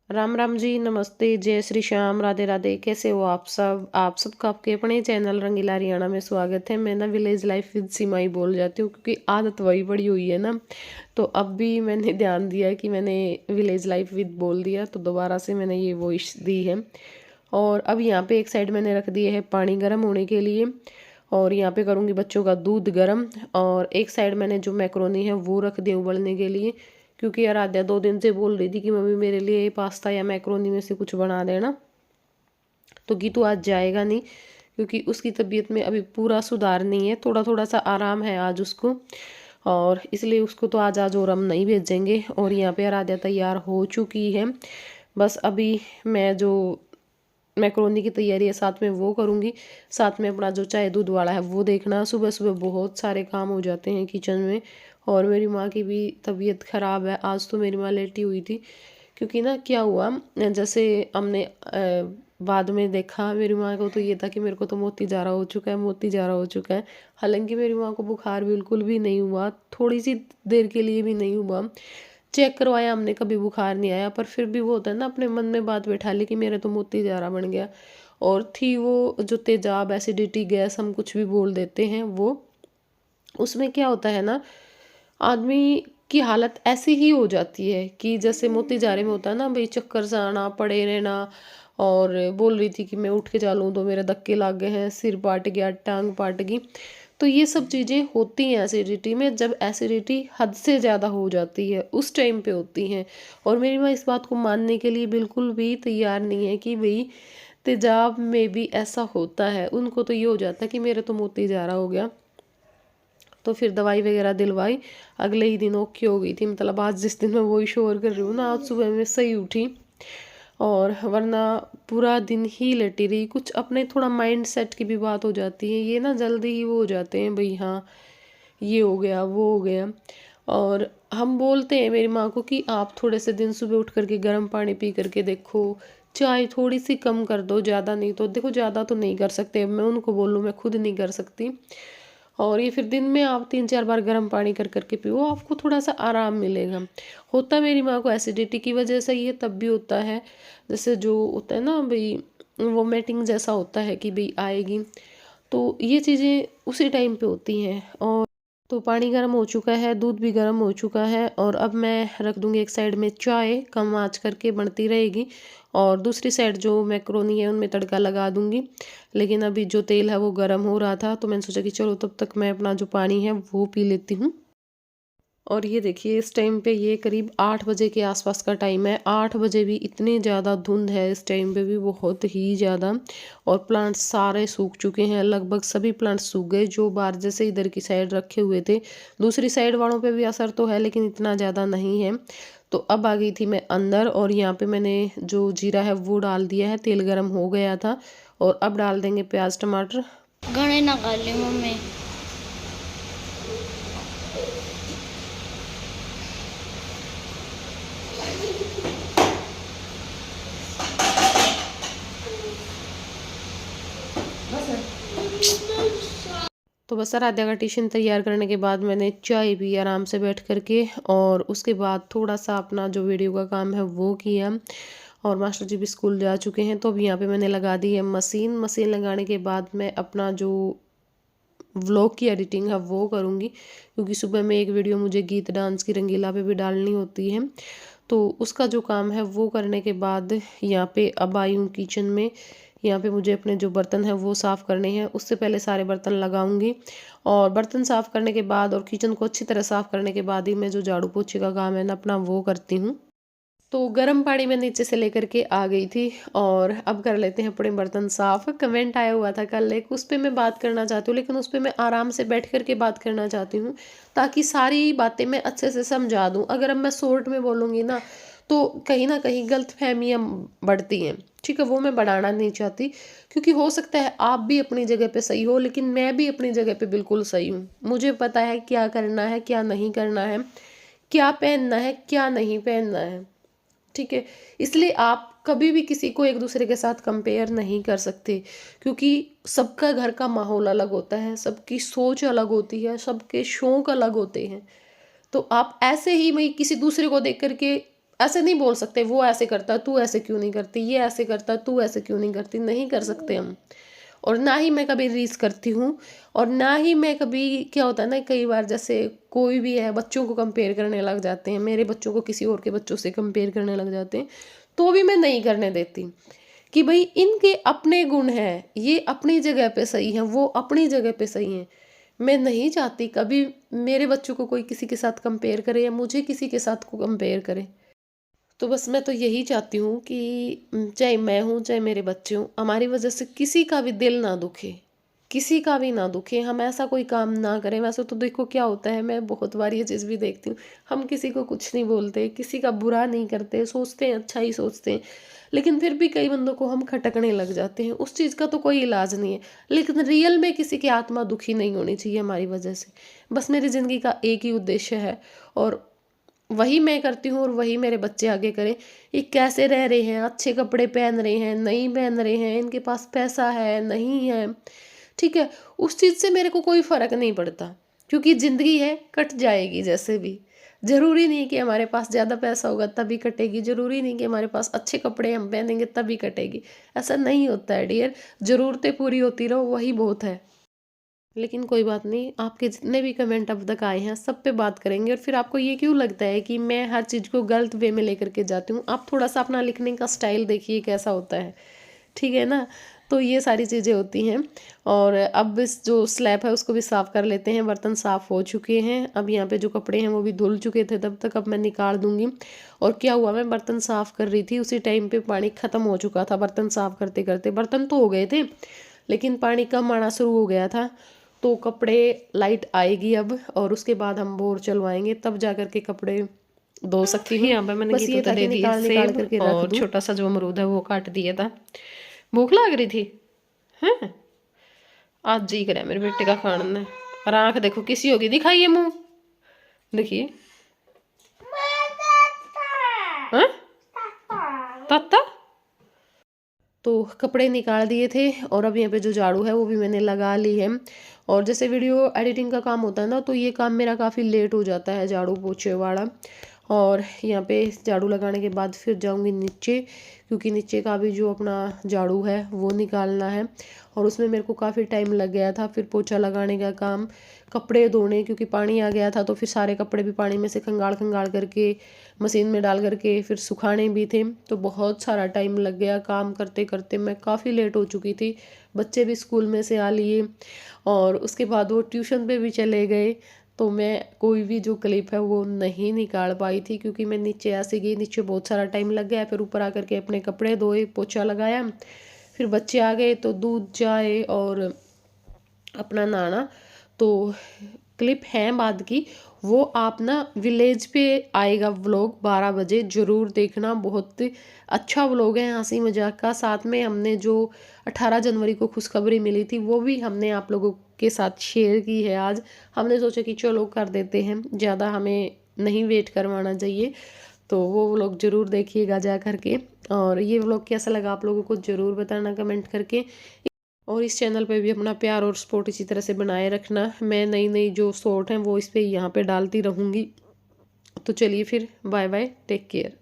राम राम जी, नमस्ते, जय श्री श्याम, राधे राधे। कैसे हो आप सबका आपके अपने चैनल रंगीला हरियाणा में स्वागत है। मैं ना विलेज लाइफ विद सीमा ही बोल जाती हूँ क्योंकि आदत वही पड़ी हुई है ना। तो अब भी मैंने ध्यान दिया कि मैंने विलेज लाइफ विद बोल दिया, तो दोबारा से मैंने ये वॉइस दी है। और अब यहाँ पे एक साइड मैंने रख दिया है पानी गर्म होने के लिए, और यहाँ पे करूँगी बच्चों का दूध गर्म। और एक साइड मैंने जो मैक्रोनी है वो रख दी उबलने के लिए, क्योंकि आराध्या 2 दिन से बोल रही थी कि मम्मी मेरे लिए पास्ता या मैक्रोनी में से कुछ बना देना। तो गीतू आज जाएगा नहीं क्योंकि उसकी तबीयत में अभी पूरा सुधार नहीं है, थोड़ा थोड़ा सा आराम है आज उसको, और इसलिए उसको तो आज और हम नहीं भेजेंगे। और यहाँ पे आराध्या तैयार हो चुकी है। बस अभी मैं जो मैक्रोनी की तैयारी है साथ में वो करूँगी, साथ में अपना जो चाय दूध वाला है वो देखना। सुबह सुबह बहुत सारे काम हो जाते हैं किचन में। और मेरी माँ की भी तबीयत ख़राब है, आज तो मेरी माँ लेटी हुई थी क्योंकि ना क्या हुआ, जैसे हमने बाद में देखा मेरी माँ को तो ये था कि मेरे को तो मोती ज़ारा हो चुका है, मोती ज़ारा हो चुका है। हालांकि मेरी माँ को बुखार बिल्कुल भी नहीं हुआ, थोड़ी सी देर के लिए भी नहीं हुआ। चेक करवाया हमने, कभी बुखार नहीं आया, पर फिर भी वो होता है ना, अपने मन में बात बैठा ली कि मेरे तो मोती ज़ारा बन गया। और थी वो जो तेजाब, एसिडिटी, गैस, हम कुछ भी बोल देते हैं वो। उसमें क्या होता है ना, आदमी की हालत ऐसी ही हो जाती है कि जैसे मोती जारे में होता है ना भाई, चक्कर सा आना, पड़े रहना। और बोल रही थी कि मैं उठ के चलूँ तो मेरे धक्के लग गए हैं, सिर पाट गया, टांग पाट गई। तो ये सब चीज़ें होती हैं एसिडिटी में, जब एसिडिटी हद से ज़्यादा हो जाती है उस टाइम पे होती हैं। और मेरी माँ इस बात को मानने के लिए बिल्कुल भी तैयार नहीं है कि भाई तेजाब में भी ऐसा होता है। उनको तो ये हो जाता है कि मेरे तो मोती जा रहा हो गया। तो फिर दवाई वगैरह दिलवाई, अगले ही दिन ओके हो गई थी। मतलब आज जिस दिन मैं वही शोर कर रही हूँ ना, आज सुबह में सही उठी, और वरना पूरा दिन ही लेटी रही। कुछ अपने थोड़ा माइंड सेट की भी बात हो जाती है, ये ना जल्दी ही वो हो जाते हैं भाई, हाँ ये हो गया वो हो गया। और हम बोलते हैं मेरी माँ को कि आप थोड़े से दिन सुबह उठ करके गर्म पानी पी करके देखो, चाय थोड़ी सी कम कर दो, ज़्यादा नहीं तो देखो, ज़्यादा तो नहीं कर सकते, मैं उनको बोलूँ, मैं खुद नहीं कर सकती। और ये फिर दिन में आप 3-4 बार गर्म पानी कर करके पियो, आपको थोड़ा सा आराम मिलेगा। होता मेरी माँ को एसिडिटी की वजह से ही है, तब भी होता है जैसे जो होता है ना भाई, वोमिटिंग जैसा होता है कि भाई आएगी। तो ये चीज़ें उसी टाइम पे होती हैं। और तो पानी गर्म हो चुका है, दूध भी गर्म हो चुका है, और अब मैं रख दूंगी एक साइड में चाय, कम आंच करके बनती रहेगी। और दूसरी साइड जो मैक्रोनी है उनमें तड़का लगा दूंगी। लेकिन अभी जो तेल है वो गर्म हो रहा था, तो मैंने सोचा कि चलो तब तक मैं अपना जो पानी है वो पी लेती हूँ। और ये देखिए इस टाइम पे ये करीब 8 बजे के आसपास का टाइम है। 8 बजे भी इतनी ज़्यादा धुंध है, इस टाइम पे भी बहुत ही ज़्यादा। और प्लांट्स सारे सूख चुके हैं, लगभग सभी प्लांट्स सूख गए जो बाहर जैसे इधर की साइड रखे हुए थे। दूसरी साइड वालों पे भी असर तो है लेकिन इतना ज़्यादा नहीं है। तो अब आ गई थी मैं अंदर, और यहाँ पे मैंने जो जीरा है वो डाल दिया है, तेल गर्म हो गया था। और अब डाल देंगे प्याज टमाटर। घणे ना कर ली मम्मी। तो बस सर आधा का टिशन तैयार करने के बाद मैंने चाय पी आराम से बैठ करके, और उसके बाद थोड़ा सा अपना जो वीडियो का काम है वो किया। और मास्टर जी भी स्कूल जा चुके हैं, तो अब यहाँ पे मैंने लगा दी है मशीन। मशीन लगाने के बाद मैं अपना जो व्लॉग की एडिटिंग है वो करूँगी, क्योंकि सुबह में एक वीडियो मुझे गीत डांस की रंगीला पे भी डालनी होती है। तो उसका जो काम है वो करने के बाद यहाँ पे अब आई हूँ किचन में। यहाँ पे मुझे अपने जो बर्तन हैं वो साफ़ करने हैं, उससे पहले सारे बर्तन लगाऊंगी। और बर्तन साफ़ करने के बाद और किचन को अच्छी तरह साफ़ करने के बाद ही मैं जो झाड़ू पोछे का काम है ना अपना वो करती हूँ। तो गर्म पानी मैं नीचे से लेकर के आ गई थी, और अब कर लेते हैं अपने बर्तन साफ। कमेंट आया हुआ था कल एक, उस पर मैं बात करना चाहती हूँ, लेकिन उस पर मैं आराम से बैठ करके बात करना चाहती हूँ ताकि सारी बातें मैं अच्छे से समझा दूँ। अगर अब मैं शॉर्ट में बोलूँगी ना तो कहीं ना कहीं गलत फहमियाँ बढ़ती हैं, ठीक है, वो मैं बढ़ाना नहीं चाहती। क्योंकि हो सकता है आप भी अपनी जगह पे सही हो, लेकिन मैं भी अपनी जगह पे बिल्कुल सही हूँ। मुझे पता है क्या करना है क्या नहीं करना है, क्या पहनना है क्या नहीं पहनना है, ठीक है। इसलिए आप कभी भी किसी को एक दूसरे के साथ कंपेयर नहीं कर सकते, क्योंकि सबका घर का माहौल अलग होता है, सबकी सोच अलग होती है, सबके शौक अलग होते हैं। तो आप ऐसे ही वही किसी दूसरे को देख करके ऐसे नहीं बोल सकते वो ऐसे करता तू ऐसे क्यों नहीं करती, ये ऐसे करता तू ऐसे क्यों नहीं करती, नहीं कर सकते हम। और ना ही मैं कभी रीस करती हूँ, और ना ही मैं कभी, क्या होता है ना कई बार जैसे कोई भी है बच्चों को कंपेयर करने लग जाते हैं, मेरे बच्चों को किसी और के बच्चों से कंपेयर करने लग जाते हैं, तो भी मैं नहीं करने देती कि भाई इनके अपने गुण हैं, ये अपनी जगह पे सही हैं, वो अपनी जगह पे सही हैं। मैं नहीं चाहती कभी मेरे बच्चों को कोई किसी के साथ कंपेयर करे या मुझे किसी के साथ को कंपेयर करे। तो बस मैं तो यही चाहती हूँ कि चाहे मैं हूँ चाहे मेरे बच्चे हों, हमारी वजह से किसी का भी दिल ना दुखे, किसी का भी ना दुखे, हम ऐसा कोई काम ना करें। वैसे तो देखो क्या होता है, मैं बहुत बार ये चीज़ भी देखती हूँ, हम किसी को कुछ नहीं बोलते, किसी का बुरा नहीं करते, सोचते हैं अच्छा ही सोचते हैं, लेकिन फिर भी कई बंदों को हम खटकने लग जाते हैं। उस चीज़ का तो कोई इलाज नहीं है, लेकिन रियल में किसी की आत्मा दुखी नहीं होनी चाहिए हमारी वजह से। बस मेरी ज़िंदगी का एक ही उद्देश्य है, और वही मैं करती हूँ और वही मेरे बच्चे आगे करें। ये कैसे रह रहे हैं, अच्छे कपड़े पहन रहे हैं नहीं पहन रहे हैं, इनके पास पैसा है नहीं है, ठीक है, उस चीज़ से मेरे को कोई फ़र्क नहीं पड़ता, क्योंकि ज़िंदगी है कट जाएगी जैसे भी। ज़रूरी नहीं कि हमारे पास ज़्यादा पैसा होगा तभी कटेगी, ज़रूरी नहीं कि हमारे पास अच्छे कपड़े हम पहनेंगे तभी कटेगी, ऐसा नहीं होता है डियर। ज़रूरतें पूरी होती रहो वही बहुत है। लेकिन कोई बात नहीं, आपके जितने भी कमेंट अब तक आए हैं सब पे बात करेंगे। और फिर आपको ये क्यों लगता है कि मैं हर चीज़ को गलत वे में लेकर के जाती हूँ, आप थोड़ा सा अपना लिखने का स्टाइल देखिए कैसा होता है, ठीक है ना। तो ये सारी चीज़ें होती हैं। और अब इस जो स्लैब है उसको भी साफ़ कर लेते हैं, बर्तन साफ़ हो चुके हैं, अब यहाँ पे जो कपड़े हैं वो भी धुल चुके थे तब तक, अब मैं निकाल दूंगी। और क्या हुआ, मैं बर्तन साफ़ कर रही थी उसी टाइम पे पानी ख़त्म हो चुका था, बर्तन साफ़ करते करते बर्तन तो हो गए थे लेकिन पानी कम आना शुरू हो गया था। तो कपड़े लाइट आएगी अब, और उसके बाद हम बोर चलवाएंगे तब जा कर के कपड़े धो सकती हूँ। यहाँ पे मैंने बस गीतू ये तो था दे कि दिए निकाल सेब, करके रख और दूँ। छोटा सा जो अमरूद है वो काट दिया था। भूख लग रही थी हैं, आज जी करे मेरे बेटे का खाने ने। और आँख देखो किसी होगी, दिखाइए मुंह देखिए, हैं ताता। तो कपड़े निकाल दिए थे, और अब यहाँ पे जो झाड़ू है वो भी मैंने लगा ली है। और जैसे वीडियो एडिटिंग का काम होता है ना, तो ये काम मेरा काफ़ी लेट हो जाता है झाड़ू पोछे वाला। और यहाँ पे झाड़ू लगाने के बाद फिर जाऊँगी नीचे, क्योंकि नीचे का भी जो अपना झाड़ू है वो निकालना है, और उसमें मेरे को काफ़ी टाइम लग गया था। फिर पोछा लगाने का काम, कपड़े धोने, क्योंकि पानी आ गया था तो फिर सारे कपड़े भी पानी में से खंगाल खंगाल करके मशीन में डाल करके फिर सुखाने भी थे, तो बहुत सारा टाइम लग गया। काम करते करते मैं काफ़ी लेट हो चुकी थी, बच्चे भी स्कूल में से आ लिए, और उसके बाद वो ट्यूशन पे भी चले गए। तो मैं कोई भी जो क्लिप है वो नहीं निकाल पाई थी, क्योंकि मैं नीचे ऐसे गई, नीचे बहुत सारा टाइम लग गया। फिर ऊपर आकर के अपने कपड़े धोए, पोछा लगाया, फिर बच्चे आ गए तो दूध चाय और अपना नहाना। तो क्लिप है बाद की, वो आप ना विलेज पे आएगा व्लॉग 12 बजे, ज़रूर देखना, बहुत अच्छा व्लॉग है, हंसी मजाक का। साथ में हमने जो 18 जनवरी को खुशखबरी मिली थी वो भी हमने आप लोगों के साथ शेयर की है। आज हमने सोचा कि चलो कर देते हैं, ज़्यादा हमें नहीं वेट करवाना चाहिए। तो वो व्लॉग ज़रूर देखिएगा जा करके। और ये व्लॉग कैसा लगा आप लोगों को ज़रूर बताना कमेंट करके। और इस चैनल पे भी अपना प्यार और सपोर्ट इसी तरह से बनाए रखना। मैं नई नई जो शॉर्ट हैं वो इस पे यहाँ पे डालती रहूँगी। तो चलिए फिर, बाय बाय, टेक केयर।